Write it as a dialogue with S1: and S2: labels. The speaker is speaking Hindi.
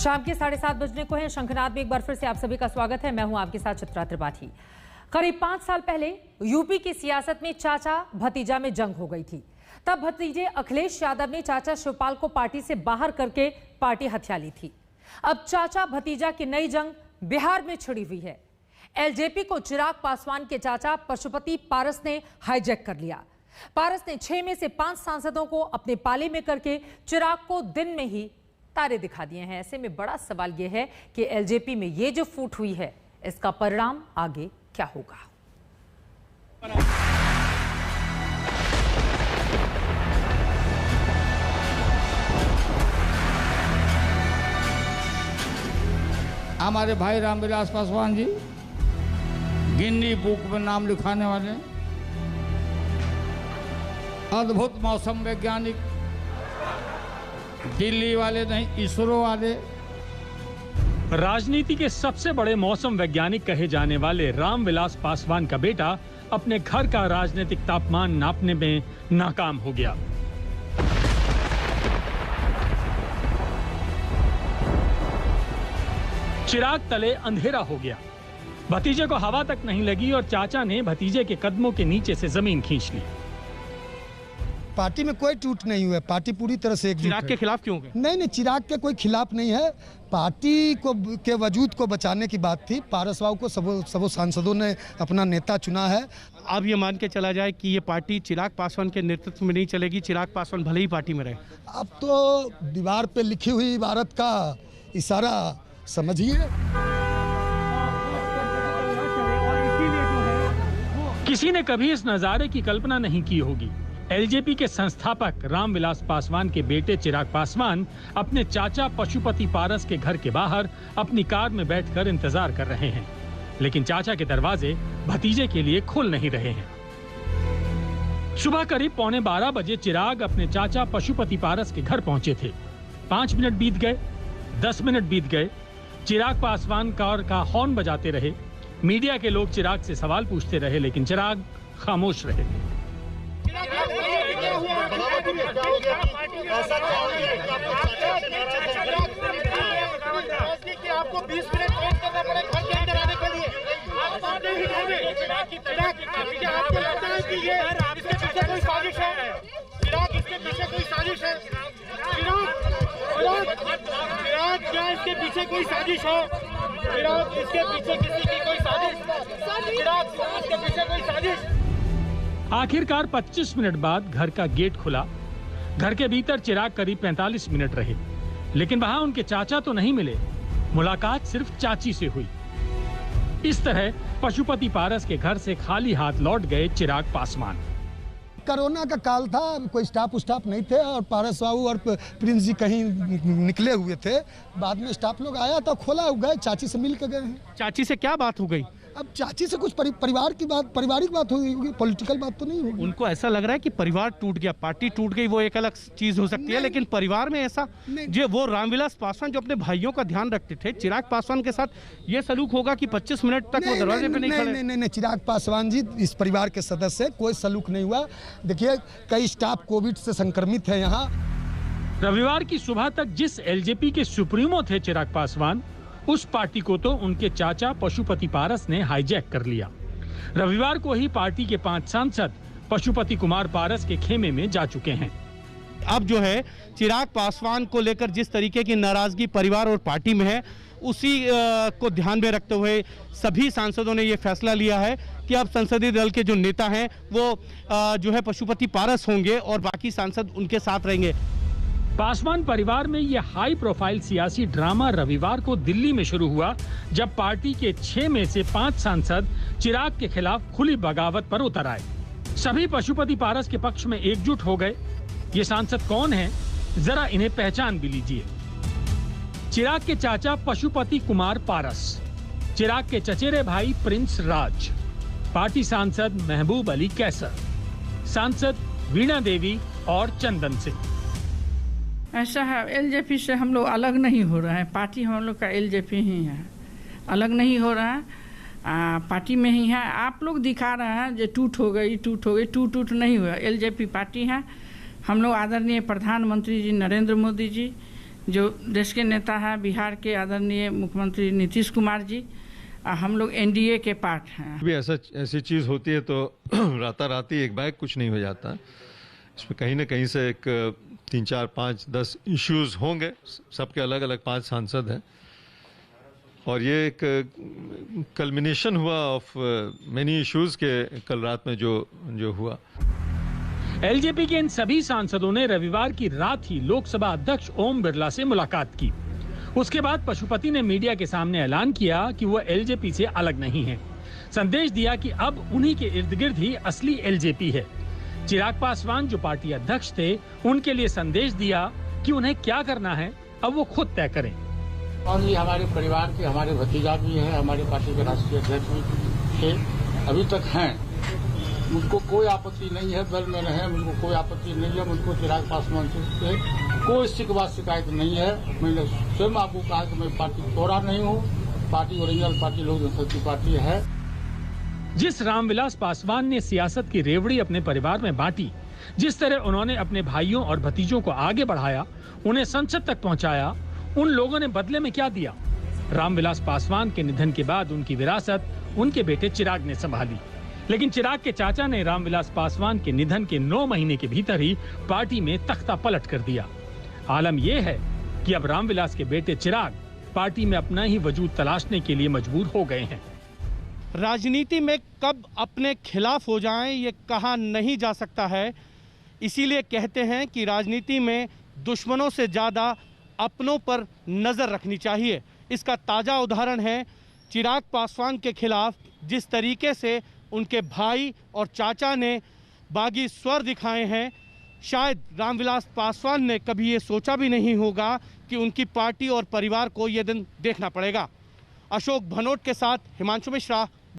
S1: शाम के 7:30 बजने को है। शंखनाद में एक बार फिर से आप सभी का स्वागत है। मैं हूं आपके साथ चित्रा त्रिपाठी। करीब 5 साल पहले यूपी की सियासत में चाचा भतीजा में जंग हो गई थी। तब भतीजे अखिलेश यादव ने चाचा शिवपाल को पार्टी से बाहर करके पार्टी हथिया ली थी। अब चाचा भतीजा की नई जंग बिहार में छिड़ी हुई है। एलजेपी को चिराग पासवान के चाचा पशुपति पारस ने हाईजैक कर लिया। पारस ने 6 में से 5 सांसदों को अपने पाले में करके चिराग को दिन में ही तारे दिखा दिए हैं। ऐसे में बड़ा सवाल यह है कि एलजेपी में ये जो फूट हुई है, इसका परिणाम आगे क्या होगा।
S2: हमारे भाई रामविलास पासवान जी गिन्नी बुक में नाम लिखाने वाले अद्भुत मौसम वैज्ञानिक, दिल्ली वाले नहीं इसरो वाले।
S3: राजनीति के सबसे बड़े मौसम वैज्ञानिक कहे जाने वाले रामविलास पासवान का बेटा अपने घर का राजनीतिक तापमान नापने में नाकाम हो गया। चिराग तले अंधेरा हो गया। भतीजे को हवा तक नहीं लगी और चाचा ने भतीजे के कदमों के नीचे से जमीन खींच ली।
S4: पार्टी में कोई टूट नहीं हुआ है। पार्टी पूरी तरह से एकजुट है।
S5: चिराग के खिलाफ क्यों गए?
S4: नहीं, चिराग के कोई खिलाफ नहीं है। पार्टी को के वजूद को बचाने की बात थी। पारस बाबू को सबो सांसदों ने अपना नेता चुना है।
S5: अब ये मान के चला जाए कि ये पार्टी चिराग पासवान के नेतृत्व में नहीं चलेगी, चिराग पासवान भले ही पार्टी में रहे।
S4: अब तो दीवार पे लिखी हुई इबारत का इशारा समझिए।
S3: किसी ने कभी इस नजारे की कल्पना नहीं की होगी। एलजेपी के संस्थापक रामविलास पासवान के बेटे चिराग पासवान अपने चाचा पशुपति पारस के घर के बाहर अपनी कार में बैठकर इंतजार कर रहे हैं, लेकिन चाचा के दरवाजे भतीजे के लिए खुल नहीं रहे हैं। सुबह करीब 11:15 बजे चिराग अपने चाचा पशुपति पारस के घर पहुंचे थे। 5 मिनट बीत गए, 10 मिनट बीत गए। चिराग पासवान कार का हॉर्न बजाते रहे। मीडिया के लोग चिराग से सवाल पूछते रहे, लेकिन चिराग खामोश रहे।
S6: आपको 20 मिनट वेट करना पड़े घर के अंदर आने के लिए। आप बात नहीं उठाओगे। क्या आपको लगता है कि ये इसके पीछे कोई साजिश है? चिराग, इसके पीछे कोई साजिश है? चिराग, क्या इसके पीछे कोई साजिश है? चिराग, इसके पीछे किसी की कोई साजिश? चिराग, इसके पीछे कोई साजिश?
S3: आखिरकार 25 मिनट बाद घर का गेट खुला। घर के भीतर चिराग करीब 45 मिनट रहे, लेकिन वहां उनके चाचा तो नहीं मिले। मुलाकात सिर्फ चाची से हुई। इस तरह पशुपति पारस के घर से खाली हाथ लौट गए चिराग पासवान।
S4: कोरोना का काल था, कोई स्टाफ नहीं थे और पारस बाबू और प्रिंस जी कहीं निकले हुए थे। बाद में स्टाफ लोग आया तो खोला गए, चाची से मिल के गए हैं।
S5: चाची से क्या बात हो गई?
S4: अब चाची से कुछ परिवार की बात, पारिवारिक बात होगी, पॉलिटिकल बात तो नहीं होगी।
S5: उनको ऐसा लग रहा है कि परिवार टूट गया, पार्टी टूट गई, वो एक अलग चीज हो सकती है, लेकिन परिवार में ऐसा जो वो रामविलास पासवान जो अपने भाइयों का ध्यान रखते थे, चिराग पासवान के साथ ये सलूक होगा कि 25 मिनट तक वो दरवाजे पे नहीं खड़े?
S4: नहीं, चिराग पासवान जी इस परिवार के सदस्य, कोई सलूक नहीं हुआ। देखिए, कई स्टाफ कोविड से संक्रमित है यहाँ।
S3: रविवार की सुबह तक जिस एलजेपी के सुप्रीमो थे चिराग पासवान, उस पार्टी को तो उनके चाचा पशुपति पारस ने हाईजैक कर लिया। रविवार को ही पार्टी के 5 सांसद पशुपति कुमार पारस के खेमे में जा चुके हैं।
S5: अब जो है चिराग पासवान को लेकर जिस तरीके की नाराजगी परिवार और पार्टी में है, उसी को ध्यान में रखते हुए सभी सांसदों ने ये फैसला लिया है कि अब संसदीय दल के जो नेता हैं वो जो है पशुपति पारस होंगे और बाकी सांसद उनके साथ रहेंगे।
S3: पासवान परिवार में यह हाई प्रोफाइल सियासी ड्रामा रविवार को दिल्ली में शुरू हुआ, जब पार्टी के 6 में से 5 सांसद चिराग के खिलाफ खुली बगावत पर उतर आए। सभी पशुपति पारस के पक्ष में एकजुट हो गए। ये सांसद कौन हैं? जरा इन्हें पहचान भी लीजिए। चिराग के चाचा पशुपति कुमार पारस, चिराग के चचेरे भाई प्रिंस राज, पार्टी सांसद महबूब अली कैसर, सांसद वीणा देवी और चंदन सिंह।
S7: ऐसा है, एलजेपी से हम लोग अलग नहीं हो रहे हैं। पार्टी हम लोग का एलजेपी ही है, अलग नहीं हो रहा है, पार्टी में ही है। आप लोग दिखा रहे हैं जो टूट हो गई, टूट नहीं हुआ। एलजेपी पार्टी है। हम लोग आदरणीय प्रधानमंत्री जी नरेंद्र मोदी जी जो देश के नेता हैं बिहार के आदरणीय मुख्यमंत्री नीतीश कुमार जी, हम लोग एनडीए के पार्ट हैं।
S8: भी ऐसी चीज़ होती है तो राताराती एक बैग कुछ नहीं हो जाता। इसमें कहीं ना कहीं से एक 3, 4, 5, 10 इश्यूज होंगे, सबके अलग अलग 5 सांसद हैं और ये एक कल्मिनेशन हुआ ऑफ मेनी इश्यूज के कल रात में जो हुआ।
S3: एलजेपी के इन सभी सांसदों ने रविवार की रात ही लोकसभा अध्यक्ष ओम बिरला से मुलाकात की। उसके बाद पशुपति ने मीडिया के सामने ऐलान किया कि वो एलजेपी से अलग नहीं है। संदेश दिया कि अब उन्हीं के इर्द गिर्द ही असली एलजेपी है। चिराग पासवान जो पार्टी अध्यक्ष थे, उनके लिए संदेश दिया कि उन्हें क्या करना है अब वो खुद तय करें।
S9: और ये हमारे परिवार के हमारे भतीजा भी है, हमारे पार्टी के राष्ट्रीय अध्यक्ष भी थे, अभी तक हैं। मुझको कोई आपत्ति नहीं है, दल में रहे, मुझको कोई आपत्ति नहीं है। मुझको चिराग पासवान से कोई शिकायत नहीं है। मैंने स्वयं आपको कहा कि मैं पार्टी तोड़ा नहीं हूँ, पार्टी ओरिजिनल पार्टी लोक जनशक्ति पार्टी है।
S3: जिस रामविलास पासवान ने सियासत की रेवड़ी अपने परिवार में बांटी, जिस तरह उन्होंने अपने भाइयों और भतीजों को आगे बढ़ाया, उन्हें संसद तक पहुंचाया, उन लोगों ने बदले में क्या दिया? रामविलास पासवान के निधन के बाद उनकी विरासत उनके बेटे चिराग ने संभाली, लेकिन चिराग के चाचा ने रामविलास पासवान के निधन के 9 महीने के भीतर ही पार्टी में तख्ता पलट कर दिया। आलम यह है कि अब रामविलास के बेटे चिराग पार्टी में अपना ही वजूद तलाशने के लिए मजबूर हो गए हैं।
S5: राजनीति में कब अपने खिलाफ हो जाएं ये कहा नहीं जा सकता है। इसीलिए कहते हैं कि राजनीति में दुश्मनों से ज़्यादा अपनों पर नज़र रखनी चाहिए। इसका ताज़ा उदाहरण है चिराग पासवान के खिलाफ जिस तरीके से उनके भाई और चाचा ने बागी स्वर दिखाए हैं। शायद रामविलास पासवान ने कभी ये सोचा भी नहीं होगा कि उनकी पार्टी और परिवार को ये दिन देखना पड़ेगा। अशोक भनोट के साथ हिमांशु मिश्रा,